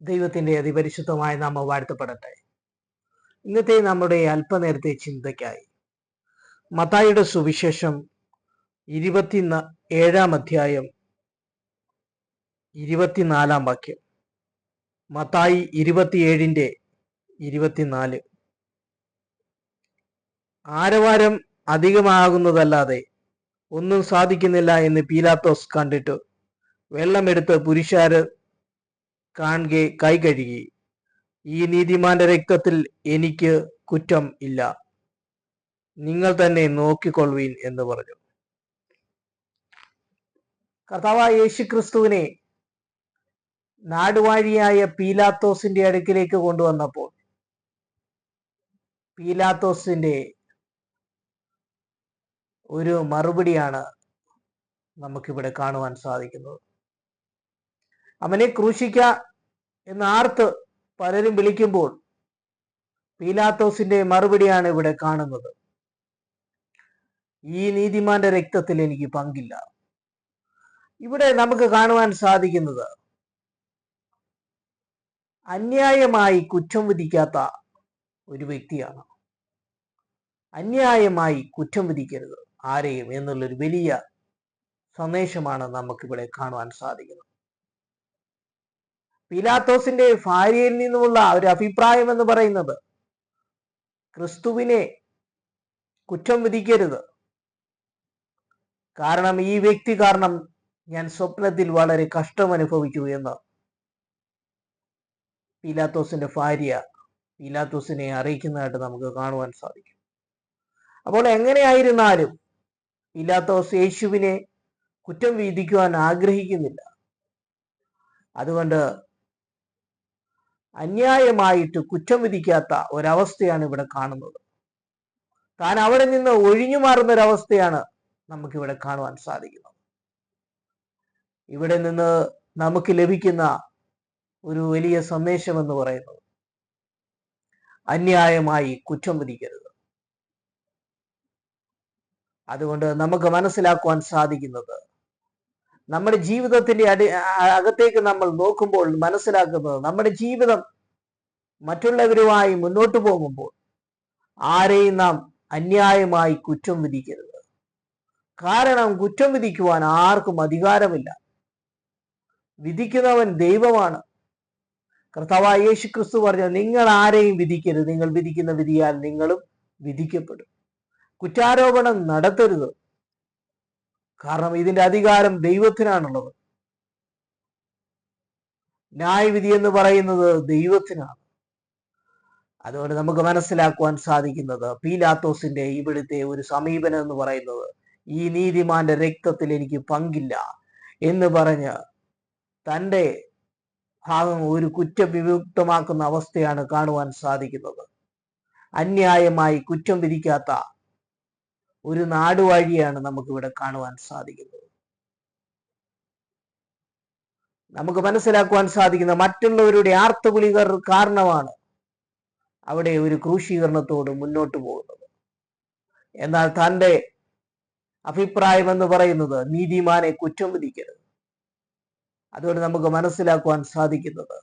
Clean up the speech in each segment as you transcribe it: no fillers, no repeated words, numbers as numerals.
ദൈവത്തിന്റെ അതിപരിശുദ്ധമായ നാമം വാഴ്ത്തപ്പെടട്ടെ. ഇന്നത്തെ നമ്മുടെ അല്പനേരത്തെ ചിന്തയ്ക്കായി മത്തായിയുടെ സുവിശേഷം 27 അധ്യായം 24 വാക്യം. മത്തായി 27:24. ആരവാരം അധികമാകുന്നതല്ലാതെ ഒന്നും സാധിക്കുന്നില്ല എന്ന് പീലാത്തോസ് കണ്ടിട്ട് വെള്ളമെടുത്ത് പുരുഷാര് കാണെ കൈ കഴുകി, ഈ നീതിമാന്റെ രക്തത്തിൽ എനിക്ക് കുറ്റം ഇല്ല, നിങ്ങൾ തന്നെ നോക്കിക്കൊള്ളുവീൻ എന്ന് പറഞ്ഞു. കർത്താവായ യേശുക്രിസ്തുവിനെ നാടുവാഴിയായ പീലാത്തോസിന്റെ അടുക്കിലേക്ക് കൊണ്ടുവന്നപ്പോൾ പീലാത്തോസിന്റെ ഒരു മറുപടിയാണ് നമുക്കിവിടെ കാണുവാൻ സാധിക്കുന്നത്. അവനെ ക്രൂശിക്ക എന്ന് ആർത്ത് പലരും വിളിക്കുമ്പോൾ പീലാത്തോസിന്റെ മറുപടിയാണ് ഇവിടെ കാണുന്നത്. ഈ നീതിമാന്റെ രക്തത്തിൽ എനിക്ക് പങ്കില്ല. ഇവിടെ നമുക്ക് കാണുവാൻ സാധിക്കുന്നത് അന്യായമായി കുറ്റം വിധിക്കാത്ത ഒരു വ്യക്തിയാണ്. അന്യായമായി കുറ്റം വിധിക്കരുത് ആരെയും എന്നുള്ളൊരു വലിയ സന്ദേശമാണ് നമുക്കിവിടെ കാണുവാൻ സാധിക്കുന്നത്. പീലാത്തോസിന്റെ ഭാര്യയിൽ നിന്നുമുള്ള ഒരു അഭിപ്രായം എന്ന് പറയുന്നത് ക്രിസ്തുവിനെ കുറ്റം വിധിക്കരുത്, കാരണം ഈ വ്യക്തി കാരണം ഞാൻ സ്വപ്നത്തിൽ വളരെ കഷ്ടം അനുഭവിച്ചു എന്ന് പീലാത്തോസിന്റെ ഭാര്യ പീലാത്തോസിനെ അറിയിക്കുന്നതായിട്ട് നമുക്ക് കാണുവാൻ സാധിക്കും. അപ്പോൾ എങ്ങനെയായിരുന്നാലും പീലാത്തോസ് യേശുവിനെ കുറ്റം വിധിക്കുവാൻ ആഗ്രഹിക്കുന്നില്ല. അതുകൊണ്ട് അന്യായമായിട്ട് കുറ്റം വിധിക്കാത്ത ഒരവസ്ഥയാണ് ഇവിടെ കാണുന്നത്. താൻ അവിടെ നിന്ന് ഒഴിഞ്ഞു മാറുന്ന ഒരവസ്ഥയാണ് നമുക്കിവിടെ കാണുവാൻ സാധിക്കുന്നത്. ഇവിടെ നിന്ന് നമുക്ക് ലഭിക്കുന്ന ഒരു വലിയ സന്ദേശം എന്ന് പറയുന്നത് അന്യായമായി കുറ്റം വിധിക്കരുത്. അതുകൊണ്ട് നമുക്ക് മനസ്സിലാക്കുവാൻ സാധിക്കുന്നത്, നമ്മുടെ ജീവിതത്തിന്റെ അകത്തേക്ക് നമ്മൾ നോക്കുമ്പോൾ മനസ്സിലാക്കുന്നത്, നമ്മുടെ ജീവിതം മറ്റുള്ളവരുമായി മുന്നോട്ട് പോകുമ്പോൾ ആരെയും നാം അന്യായമായി കുറ്റം വിധിക്കരുത്. കാരണം കുറ്റം വിധിക്കുവാൻ ആർക്കും അധികാരമില്ല. വിധിക്കുന്നവൻ ദൈവമാണ്. കർത്താവായ യേശുക്രിസ്തു പറഞ്ഞു, നിങ്ങൾ ആരെയും വിധിക്കരുത്, നിങ്ങൾ വിധിക്കുന്ന വിധിയാൽ നിങ്ങളും വിധിക്കപ്പെടും. കുറ്റാരോപണം നടത്തരുത്, കാരണം ഇതിന്റെ അധികാരം ദൈവത്തിനാണുള്ളത്. ന്യായവിധി എന്ന് പറയുന്നത് ദൈവത്തിനാണ്. അതുകൊണ്ട് നമുക്ക് മനസ്സിലാക്കുവാൻ സാധിക്കുന്നത് പീലാത്തോസിന്റെ ഇവിടുത്തെ ഒരു സമീപനം എന്ന് പറയുന്നത് ഈ നീതിമാന്റെ രക്തത്തിൽ എനിക്ക് പങ്കില്ല എന്ന് പറഞ്ഞ് തൻ്റെ ഭാഗം ഒരു കുറ്റവിമുക്തമാക്കുന്ന അവസ്ഥയാണ് കാണുവാൻ സാധിക്കുന്നത്. അന്യായമായി കുറ്റം വിധിക്കാത്ത ഒരു നാടുവാഴിയാണ് നമുക്കിവിടെ കാണുവാൻ സാധിക്കുന്നത്. നമുക്ക് മനസ്സിലാക്കുവാൻ സാധിക്കുന്ന മറ്റുള്ളവരുടെ ആർത്തവിളികൾ കാരണമാണ് അവിടെ ഒരു ക്രൂശീകരണത്തോട് മുന്നോട്ട് പോകുന്നത്. എന്നാൽ തൻ്റെ അഭിപ്രായം എന്ന് പറയുന്നത് നീതിമാനെ കുറ്റം വിധിക്കരുത്. അതുകൊണ്ട് നമുക്ക് മനസ്സിലാക്കുവാൻ സാധിക്കുന്നത്,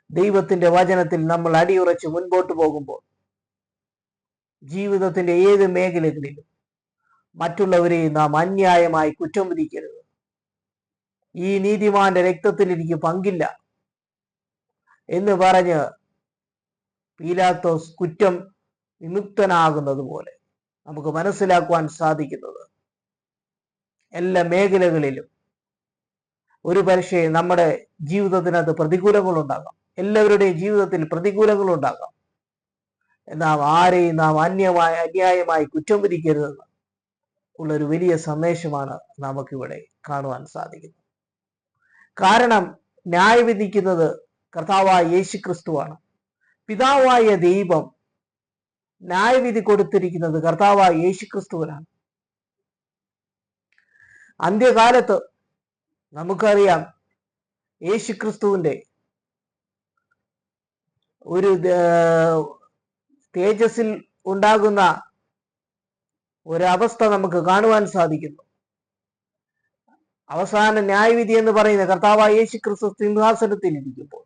ദൈവത്തിന്റെ വചനത്തിൽ നമ്മൾ അടിയുറച്ച് മുൻപോട്ട് പോകുമ്പോൾ ജീവിതത്തിന്റെ ഏത് മേഖലകളിലും മറ്റുള്ളവരെയും നാം അന്യായമായി കുറ്റം വിധിക്കരുത്. ഈ നീതിമാന്റെ രക്തത്തിൽ എനിക്ക് പങ്കില്ല എന്ന് പറഞ്ഞ് പീലാത്തോസ് കുറ്റം വിമുക്തനാകുന്നത് പോലെ നമുക്ക് മനസ്സിലാക്കുവാൻ സാധിക്കുന്നത്, എല്ലാ മേഖലകളിലും ഒരു പക്ഷേ നമ്മുടെ ജീവിതത്തിനകത്ത് പ്രതികൂലങ്ങളുണ്ടാകാം, എല്ലാവരുടെയും ജീവിതത്തിൽ പ്രതികൂലങ്ങളുണ്ടാകാം. എന്നാൽ ആരെയും നാം അന്യായമായി കുറ്റം വിധിക്കരുതെന്ന് ഉള്ളൊരു വലിയ സന്ദേശമാണ് നമുക്കിവിടെ കാണുവാൻ സാധിക്കുന്നത്. കാരണം ന്യായവിധിക്കുന്നത് കർത്താവായ യേശുക്രിസ്തുവാണ്. പിതാവായ ദൈവം ന്യായവിധി കൊടുത്തിരിക്കുന്നത് കർത്താവായ യേശുക്രിസ്തുവിനാണ്. അന്ത്യകാലത്ത് നമുക്കറിയാം യേശുക്രിസ്തുവിന്റെ ഒരു തേജസ്സിൽ ഉണ്ടാകുന്ന ഒരവസ്ഥ നമുക്ക് കാണുവാൻ സാധിക്കുന്നു. അവസാന ന്യായവിധി എന്ന് പറയുന്ന കർത്താവായ യേശുക്രിസ്തു സിംഹാസനത്തിൽ ഇരിക്കുമ്പോൾ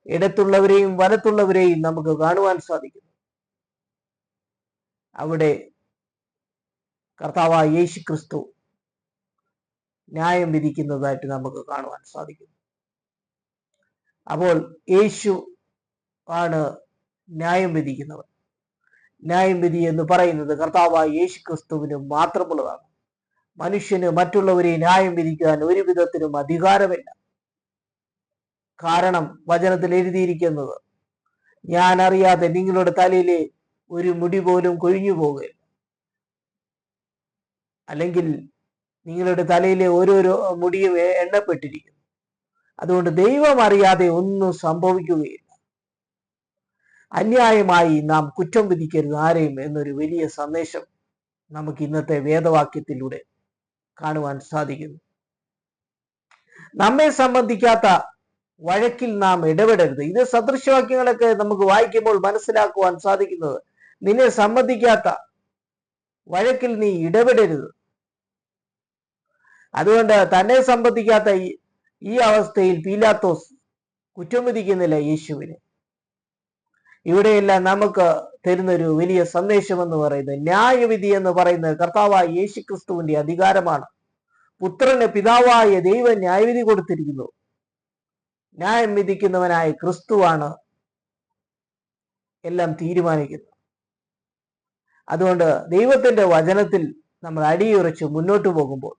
ഇടത്തുള്ളവരെയും വലത്തുള്ളവരെയും നമുക്ക് കാണുവാൻ സാധിക്കും. അവിടെ കർത്താവായ യേശു ക്രിസ്തു ന്യായം വിധിക്കുന്നതായിട്ട് നമുക്ക് കാണുവാൻ സാധിക്കും. അപ്പോൾ യേശു ആണ് ന്യായം വിധിക്കുന്നവൻ. ന്യായം വിധി എന്ന് പറയുന്നത് കർത്താവായ യേശു ക്രിസ്തുവിന് മാത്രമുള്ളതാണ്. മനുഷ്യന് മറ്റുള്ളവരെ ന്യായം വിധിക്കാൻ ഒരു വിധത്തിലും അധികാരമില്ല. കാരണം വചനത്തിൽ എഴുതിയിരിക്കുന്നത്, ഞാൻ അറിയാതെ നിങ്ങളുടെ തലയിലെ ഒരു മുടി പോലും കൊഴിഞ്ഞു പോകുകയില്ല, അല്ലെങ്കിൽ നിങ്ങളുടെ തലയിലെ ഓരോരോ മുടിയും എണ്ണപ്പെട്ടിരിക്കുന്നു. അതുകൊണ്ട് ദൈവം അറിയാതെ ഒന്നും സംഭവിക്കുകയില്ല. അന്യായമായി നാം കുറ്റം വിധിക്കരുത് ആരെയും എന്നൊരു വലിയ സന്ദേശം നമുക്ക് ഇന്നത്തെ വേദവാക്യത്തിലൂടെ കാണുവാൻ സാധിക്കുന്നു. നമ്മെ സംബന്ധിക്കാത്ത വഴക്കിൽ നാം ഇടപെടരുത്. ഇത് സദൃശവാക്യങ്ങളൊക്കെ നമുക്ക് വായിക്കുമ്പോൾ മനസ്സിലാക്കുവാൻ സാധിക്കുന്നത്, നിന്നെ സംബന്ധിക്കാത്ത വഴക്കിൽ നീ ഇടപെടരുത്. അതുകൊണ്ട് തന്നെ സംബന്ധിക്കാത്ത ഈ അവസ്ഥയിൽ പീലാത്തോസ് കുറ്റം വിധിക്കുന്നില്ല യേശുവിനെ. ഇവിടെയെല്ലാം നമുക്ക് തരുന്നൊരു വലിയ സന്ദേശം എന്ന് പറയുന്നത്, ന്യായവിധി എന്ന് പറയുന്നത് കർത്താവായ യേശു ക്രിസ്തുവിന്റെ അധികാരമാണ്. പുത്രന് പിതാവായ ദൈവം ന്യായവിധി കൊടുത്തിരിക്കുന്നു. ന്യായം വിധിക്കുന്നവനായ ക്രിസ്തുവാണ് എല്ലാം തീരുമാനിക്കുന്നത്. അതുകൊണ്ട് ദൈവത്തിന്റെ വചനത്തിൽ നമ്മൾ അടിയുറച്ച് മുന്നോട്ട് പോകുമ്പോൾ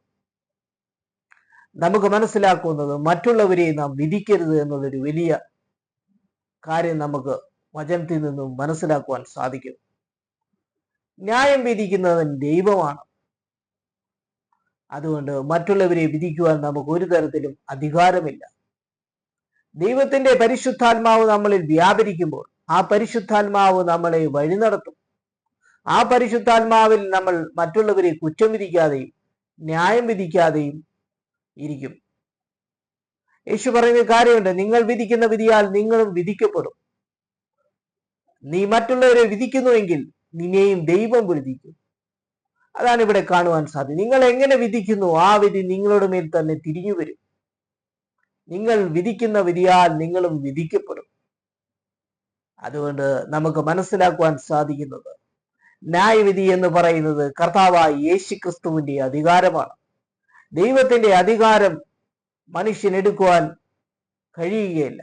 നമുക്ക് മനസ്സിലാക്കുന്നത്, മറ്റുള്ളവരെ നാം വിധിക്കരുത് എന്നുള്ളൊരു വലിയ കാര്യം നമുക്ക് വചനത്തിൽ നിന്നും മനസ്സിലാക്കുവാൻ സാധിക്കും. ന്യായം വിധിക്കുന്നവൻ ദൈവമാണ്. അതുകൊണ്ട് മറ്റുള്ളവരെ വിധിക്കുവാൻ നമുക്ക് ഒരു തരത്തിലും അധികാരമില്ല. ദൈവത്തിന്റെ പരിശുദ്ധാത്മാവ് നമ്മളിൽ വ്യാപരിക്കുമ്പോൾ ആ പരിശുദ്ധാത്മാവ് നമ്മളെ വഴി നടത്തും. ആ പരിശുദ്ധാത്മാവിൽ നമ്മൾ മറ്റുള്ളവരെ കുറ്റം വിധിക്കാതെയും ന്യായം വിധിക്കാതെയും ഇരിക്കും. യേശു പറയുന്ന കാര്യമുണ്ട്, നിങ്ങൾ വിധിക്കുന്ന വിധിയാൽ നിങ്ങളും വിധിക്കപ്പെടും. നീ മറ്റുള്ളവരെ വിധിക്കുന്നുവെങ്കിൽ നിന്നെയും ദൈവം വിധിക്കും. അതാണ് ഇവിടെ കാണുവാൻ സാധിക്കും. നിങ്ങൾ എങ്ങനെ വിധിക്കുന്നു ആ വിധി നിങ്ങളുടെ മേൽ തന്നെ തിരിഞ്ഞു വരും. നിങ്ങൾ വിധിക്കുന്ന വിധിയാൽ നിങ്ങളും വിധിക്കപ്പെടും. അതുകൊണ്ട് നമുക്ക് മനസ്സിലാക്കുവാൻ സാധിക്കുന്നത്, ന്യായവിധി എന്ന് പറയുന്നത് കർത്താവായ യേശു ക്രിസ്തുവിന്റെ അധികാരമാണ്. ദൈവത്തിന്റെ അധികാരം മനുഷ്യൻ എടുക്കുവാൻ കഴിയുകയില്ല.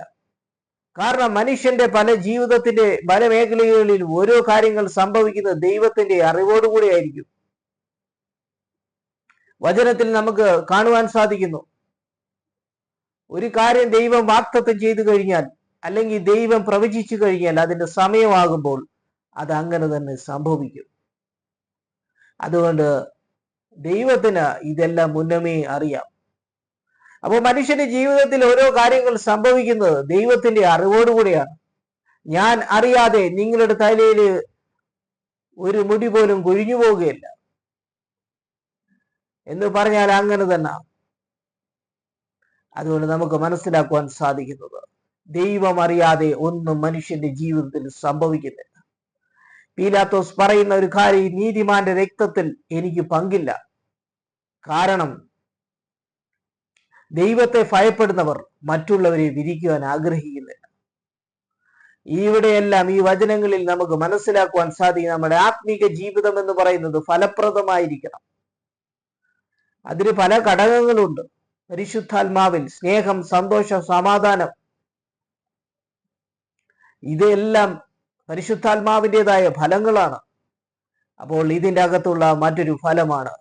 കാരണം മനുഷ്യന്റെ ജീവിതത്തിന്റെ പല മേഖലകളിൽ ഓരോ കാര്യങ്ങൾ സംഭവിക്കുന്നത് ദൈവത്തിന്റെ അറിവോടുകൂടി ആയിരിക്കും. വചനത്തിൽ നമുക്ക് കാണുവാൻ സാധിക്കുന്നു, ഒരു കാര്യം ദൈവം വാഗ്ദത്തം ചെയ്തു കഴിഞ്ഞാൽ, അല്ലെങ്കിൽ ദൈവം പ്രവചിച്ചു കഴിഞ്ഞാൽ, അതിന്റെ സമയമാകുമ്പോൾ അത് അങ്ങനെ തന്നെ സംഭവിക്കും. അതുകൊണ്ട് ദൈവത്തിന് ഇതെല്ലാം മുന്നമേ അറിയാം. അപ്പോൾ മനുഷ്യന്റെ ജീവിതത്തിൽ ഓരോ കാര്യങ്ങൾ സംഭവിക്കുന്നത് ദൈവത്തിന്റെ അറിവോടുകൂടിയാണ്. ഞാൻ അറിയാതെ നിങ്ങളുടെ തലയിൽ ഒരു മുടി പോലും കൊഴിഞ്ഞു പോവുകയില്ല എന്ന് പറഞ്ഞാൽ അങ്ങനെ തന്നെ. അതുകൊണ്ട് നമുക്ക് മനസ്സിലാക്കുവാൻ സാധിക്കുന്നത്, ദൈവം അറിയാതെ ഒന്നും മനുഷ്യന്റെ ജീവിതത്തിൽ സംഭവിക്കുന്നില്ല. പീലാത്തോസ് പറയുന്ന ഒരു കാര്യം, നീതിമാന്റെ രക്തത്തിൽ എനിക്ക് പങ്കില്ല. കാരണം ദൈവത്തെ ഭയപ്പെടുന്നവർ മറ്റുള്ളവരെ വിധിക്കുവാൻ ആഗ്രഹിക്കുന്നില്ല. ഇവിടെയെല്ലാം ഈ വചനങ്ങളിൽ നമുക്ക് മനസ്സിലാക്കുവാൻ സാധിക്കും, നമ്മുടെ ആത്മീക ജീവിതം എന്ന് പറയുന്നത് ഫലപ്രദമായിരിക്കണം. അതിന് പല ഘടകങ്ങളുണ്ട്. പരിശുദ്ധാത്മാവിൽ സ്നേഹം, സന്തോഷം, സമാധാനം, ഇതെല്ലാം പരിശുദ്ധാത്മാവിൻ്റെതായ ഫലങ്ങളാണ്. അപ്പോൾ ഇതിൻ്റെ അകത്തുള്ള മറ്റൊരു ഫലമാണ്,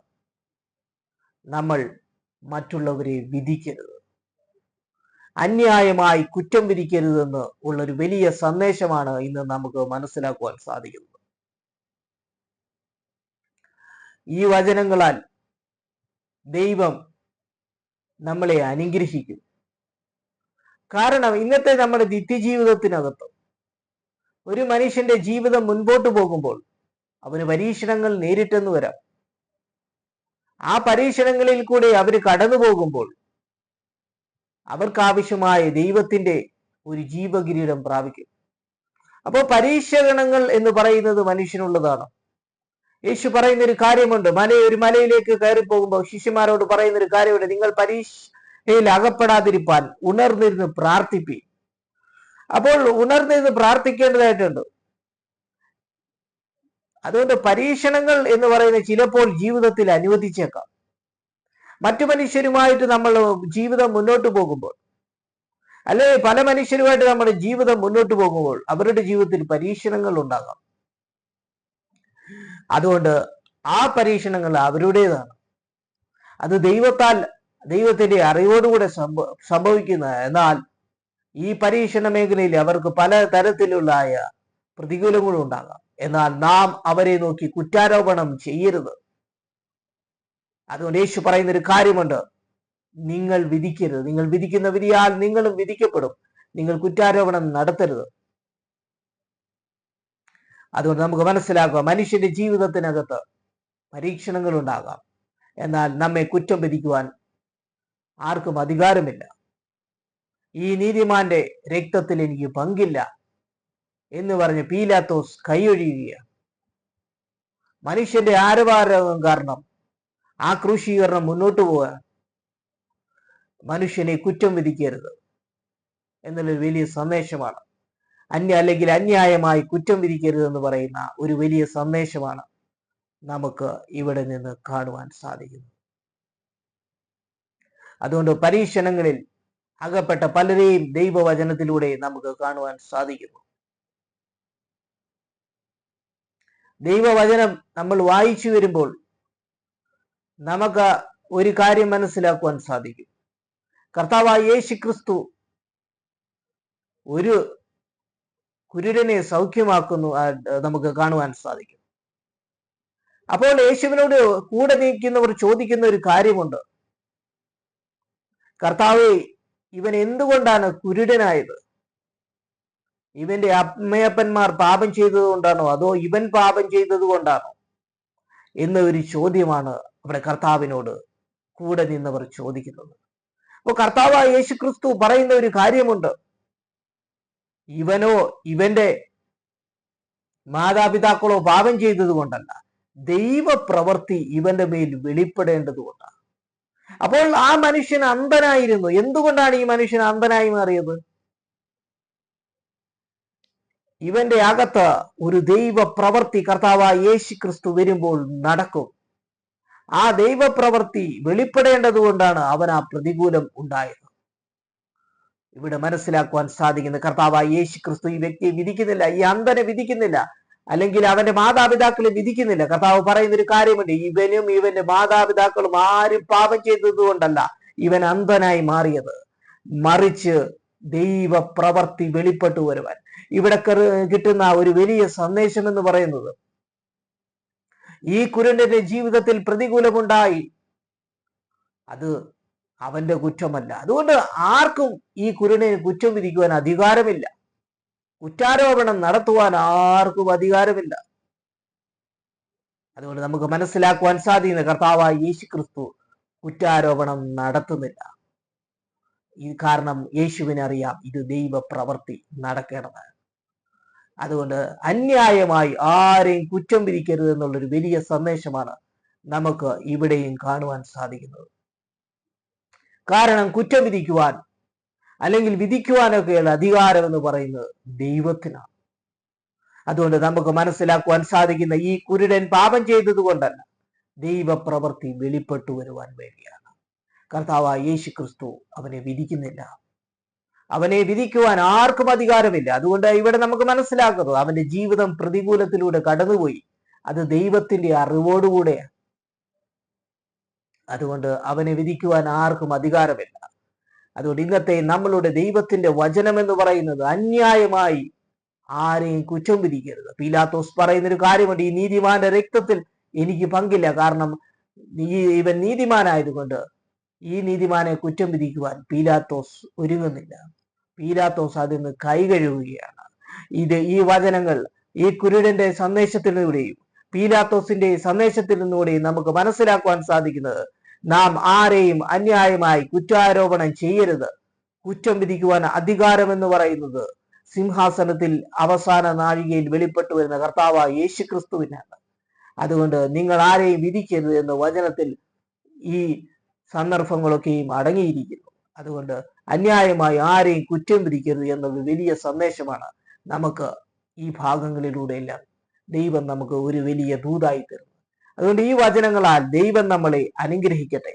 നമ്മൾ മറ്റുള്ളവരെ വിധിക്കരുത്, അന്യായമായി കുറ്റം വിധിക്കരുതെന്ന് ഉള്ളൊരു വലിയ സന്ദേശമാണ് ഇന്ന് നമുക്ക് മനസ്സിലാക്കുവാൻ സാധിക്കുന്നത്. ഈ വചനങ്ങളാൽ ദൈവം നമ്മളെ അനുഗ്രഹിക്കും. കാരണം ഇന്നത്തെ നമ്മുടെ നിത്യജീവിതത്തിനകത്ത് ഒരു മനുഷ്യന്റെ ജീവിതം മുൻപോട്ട് പോകുമ്പോൾ അവന് പരീക്ഷണങ്ങൾ നേരിട്ടെന്ന് വരാം. ആ പരീക്ഷണങ്ങളിൽ കൂടെ അവർ കടന്നു പോകുമ്പോൾ അവർക്ക് ആവശ്യമായ ദൈവത്തിന്റെ ഒരു ജീവകിരീടം പ്രാപിക്കും. അപ്പോൾ പരീക്ഷണങ്ങൾ എന്ന് പറയുന്നത് മനുഷ്യനുള്ളതാണ്. യേശു പറയുന്ന ഒരു കാര്യമുണ്ട്, ഒരു മലയിലേക്ക് കയറി പോകുമ്പോൾ ശിഷ്യന്മാരോട് പറയുന്ന ഒരു കാര്യമുണ്ട്, നിങ്ങൾ പരീക്ഷയിൽ അകപ്പെടാതിരിപ്പാൻ ഉണർന്നിരുന്ന് പ്രാർത്ഥിപ്പി. അപ്പോൾ ഉണർന്നിരുന്ന് പ്രാർത്ഥിക്കേണ്ടതായിട്ടുണ്ട്. അതുകൊണ്ട് പരീക്ഷണങ്ങൾ എന്ന് പറയുന്നത് ചിലപ്പോൾ ജീവിതത്തിൽ അനുവദിച്ചേക്കാം. മറ്റു മനുഷ്യരുമായിട്ട് നമ്മൾ ജീവിതം മുന്നോട്ട് പോകുമ്പോൾ, അല്ലെ പല മനുഷ്യരുമായിട്ട് നമ്മുടെ ജീവിതം മുന്നോട്ട് പോകുമ്പോൾ അവരുടെ ജീവിതത്തിൽ പരീക്ഷണങ്ങൾ ഉണ്ടാകാം. അതുകൊണ്ട് ആ പരീക്ഷണങ്ങൾ അവരുടേതാണ്. അത് ദൈവത്തിന്റെ അറിവോടുകൂടെ സംഭവിക്കുന്ന. എന്നാൽ ഈ പരീക്ഷണ മേഖലയിൽ അവർക്ക് പല തരത്തിലുള്ള പ്രതികൂലങ്ങളും ഉണ്ടാകാം. എന്നാൽ നാം അവരെ നോക്കി കുറ്റാരോപണം ചെയ്യരുത്. അതുകൊണ്ട് യേശു പറയുന്ന ഒരു കാര്യമുണ്ട്, നിങ്ങൾ വിധിക്കരുത്. നിങ്ങൾ വിധിക്കുന്ന വിധിയാൽ നിങ്ങളും വിധിക്കപ്പെടും. നിങ്ങൾ കുറ്റാരോപണം നടത്തരുത്. അതുകൊണ്ട് നമുക്ക് മനസ്സിലാക്കുക, മനുഷ്യന്റെ ജീവിതത്തിനകത്ത് പരീക്ഷണങ്ങൾ ഉണ്ടാകാം. എന്നാൽ നമ്മെ കുറ്റം വിധിക്കുവാൻ ആർക്കും അധികാരമില്ല. ഈ നീതിമാന്റെ രക്തത്തിൽ എനിക്ക് പങ്കില്ല എന്ന് പറഞ്ഞ് പീലാത്തോസ് കൈയൊഴിയുകയാണ്. മനുഷ്യന്റെ ആരവാരം കാരണം ആ ക്രൂശീകരണം മുന്നോട്ട് പോകാൻ മനുഷ്യനെ കുറ്റം വിധിക്കരുത് എന്നുള്ളൊരു വലിയ സന്ദേശമാണ്. അല്ലെങ്കിൽ അന്യായമായി കുറ്റം വിധിക്കരുത് എന്ന് പറയുന്ന ഒരു വലിയ സന്ദേശമാണ് നമുക്ക് ഇവിടെ നിന്ന് കാണുവാൻ സാധിക്കുന്നത്. അതുകൊണ്ട് പരീക്ഷണങ്ങളിൽ അകപ്പെട്ട പലരെയും ദൈവവചനത്തിലൂടെ നമുക്ക് കാണുവാൻ സാധിക്കുന്നു. ദൈവവചനം നമ്മൾ വായിച്ചു വരുമ്പോൾ നമുക്ക് ഒരു കാര്യം മനസ്സിലാക്കുവാൻ സാധിക്കും. കർത്താവായ യേശുക്രിസ്തു ഒരു കുരുടനെ സൗഖ്യമാക്കുന്നു നമുക്ക് കാണുവാൻ സാധിക്കും. അപ്പോൾ യേശുവിനോട് കൂടെ നിൽക്കുന്നവർ ചോദിക്കുന്ന ഒരു കാര്യമുണ്ട്, കർത്താവേ, ഇവൻ എന്തുകൊണ്ടാണ് കുരുടനായത്? ഇവന്റെ അമ്മയപ്പന്മാർ പാപം ചെയ്തത് കൊണ്ടാണോ, അതോ ഇവൻ പാപം ചെയ്തത് കൊണ്ടാണോ എന്ന ഒരു ചോദ്യമാണ് അവിടെ കർത്താവിനോട് കൂടെ നിന്നവർ ചോദിക്കുന്നത്. അപ്പോൾ കർത്താവായ യേശുക്രിസ്തു പറയുന്ന ഒരു കാര്യമുണ്ട്, ഇവനോ ഇവന്റെ മാതാപിതാക്കളോ പാപം ചെയ്തത് കൊണ്ടല്ല, ദൈവപ്രവൃത്തി ഇവന്റെ മേൽ വെളിപ്പെടേണ്ടതുകൊണ്ടാണ്. അപ്പോൾ ആ മനുഷ്യൻ അന്ധനായിരുന്നു. എന്തുകൊണ്ടാണ് ഈ മനുഷ്യൻ അന്ധനായി മാറിയത്? ഇവന്റെ അകത്ത് ഒരു ദൈവപ്രവൃത്തി കർത്താവായ യേശുക്രിസ്തു വരുമ്പോൾ നടക്കും. ആ ദൈവപ്രവൃത്തി വെളിപ്പെടേണ്ടത് കൊണ്ടാണ് അവൻ ആ പ്രതികൂലം ഉണ്ടായത്. ഇവിടെ മനസ്സിലാക്കുവാൻ സാധിക്കുന്നത്, കർത്താവായ യേശുക്രിസ്തു ഈ വ്യക്തിയെ വിധിക്കുന്നില്ല, ഈ അന്ധനെ വിധിക്കുന്നില്ല, അല്ലെങ്കിൽ അവന്റെ മാതാപിതാക്കളെ വിധിക്കുന്നില്ല. കർത്താവ് പറയുന്ന ഒരു കാര്യമുണ്ട്, ഇവനും ഇവന്റെ മാതാപിതാക്കളും ആരും പാപം ചെയ്തത് കൊണ്ടല്ല ഇവൻ അന്ധനായി മാറിയത്, മറിച്ച് ദൈവപ്രവൃത്തി വെളിപ്പെട്ടു വരുവാൻ. ഇവിടെ കിട്ടുന്ന ഒരു വലിയ സന്ദേശം എന്ന് പറയുന്നത്, ഈ കുരുടന്റെ ജീവിതത്തിൽ പ്രതികൂലമുണ്ടായി, അത് അവന്റെ കുറ്റമല്ല. അതുകൊണ്ട് ആർക്കും ഈ കുരുടനെ കുറ്റം വിധിക്കുവാൻ അധികാരമില്ല. കുറ്റാരോപണം നടത്തുവാൻ ആർക്കും അധികാരമില്ല. അതുകൊണ്ട് നമുക്ക് മനസ്സിലാക്കുവാൻ സാധിക്കുന്ന, കർത്താവായ യേശുക്രിസ്തു കുറ്റാരോപണം നടത്തുന്നില്ല. ഈ കാരണം യേശുവിനറിയാം ഇത് ദൈവപ്രവൃത്തി നടക്കേണ്ടതാണ്. അതുകൊണ്ട് അന്യായമായി ആരെയും കുറ്റം വിധിക്കരുത് എന്നുള്ളൊരു വലിയ സന്ദേശമാണ് നമുക്ക് ഇവിടെയും കാണുവാൻ സാധിക്കുന്നത്. കാരണം കുറ്റം വിധിക്കുവാൻ അല്ലെങ്കിൽ വിധിക്കുവാനൊക്കെയുള്ള അധികാരം എന്ന് പറയുന്നത് ദൈവത്തിനാണ്. അതുകൊണ്ട് നമുക്ക് മനസ്സിലാക്കുവാൻ സാധിക്കുന്ന, ഈ കുരുടൻ പാപം ചെയ്തത് കൊണ്ടല്ല, ദൈവപ്രവൃത്തി വെളിപ്പെട്ടു വരുവാൻ വേണ്ടിയാണ്. കർത്താവായ യേശുക്രിസ്തു അവനെ വിധിക്കുന്നില്ല. അവനെ വിധിക്കുവാൻ ആർക്കും അധികാരമില്ല. അതുകൊണ്ട് ഇവിടെ നമുക്ക് മനസ്സിലാക്കുന്നത്, അവന്റെ ജീവിതം പ്രതികൂലത്തിലൂടെ കടന്നുപോയി, അത് ദൈവത്തിന്റെ അറിവോടുകൂടെയാണ്. അതുകൊണ്ട് അവനെ വിധിക്കുവാൻ ആർക്കും അധികാരമില്ല. അതുകൊണ്ട് ഇന്നത്തെ നമ്മളുടെ ദൈവത്തിന്റെ വചനം എന്ന് പറയുന്നത്, അന്യായമായി ആരെയും കുറ്റം വിധിക്കരുത്. പീലാത്തോസ് പറയുന്നൊരു കാര്യമുണ്ട്, ഈ നീതിമാന്റെ രക്തത്തിൽ എനിക്ക് പങ്കില്ല. കാരണം ഇവൻ നീതിമാനായതുകൊണ്ട് ഈ നീതിമാനെ കുറ്റം വിധിക്കുവാൻ പീലാത്തോസ് ഒരുങ്ങുന്നില്ല. പീലാത്തോസ് അതിന് കൈകഴുകുകയാണ്. ഈ വചനങ്ങൾ ഈ കുരുടന്റെ സന്ദേശത്തിലൂടെയും പീലാത്തോസിന്റെ സന്ദേശത്തിൽ നിന്നുകൂടെയും നമുക്ക് മനസ്സിലാക്കുവാൻ സാധിക്കുന്നത്, നാം ആരെയും അന്യായമായി കുറ്റാരോപണം ചെയ്യരുത്. കുറ്റം വിധിക്കുവാൻ അധികാരം എന്ന് പറയുന്നത് സിംഹാസനത്തിൽ അവസാന നാഴികയിൽ വെളിപ്പെട്ടു വരുന്ന കർത്താവായ യേശുക്രിസ്തുവിനാണ്. അതുകൊണ്ട് നിങ്ങൾ ആരെയും വിധിക്കരുത് എന്ന വചനത്തിൽ ഈ സന്ദർഭങ്ങളൊക്കെയും അടങ്ങിയിരിക്കുന്നു. അതുകൊണ്ട് അന്യായമായി ആരെയും കുറ്റം വിധിക്കരുത് എന്നത് വലിയ സന്ദേശമാണ് നമുക്ക് ഈ ഭാഗങ്ങളിലൂടെയെല്ലാം ദൈവം നമുക്ക് ഒരു വലിയ ദൂതായി തരുന്നു. അതുകൊണ്ട് ഈ വചനങ്ങളാൽ ദൈവം നമ്മളെ അനുഗ്രഹിക്കട്ടെ.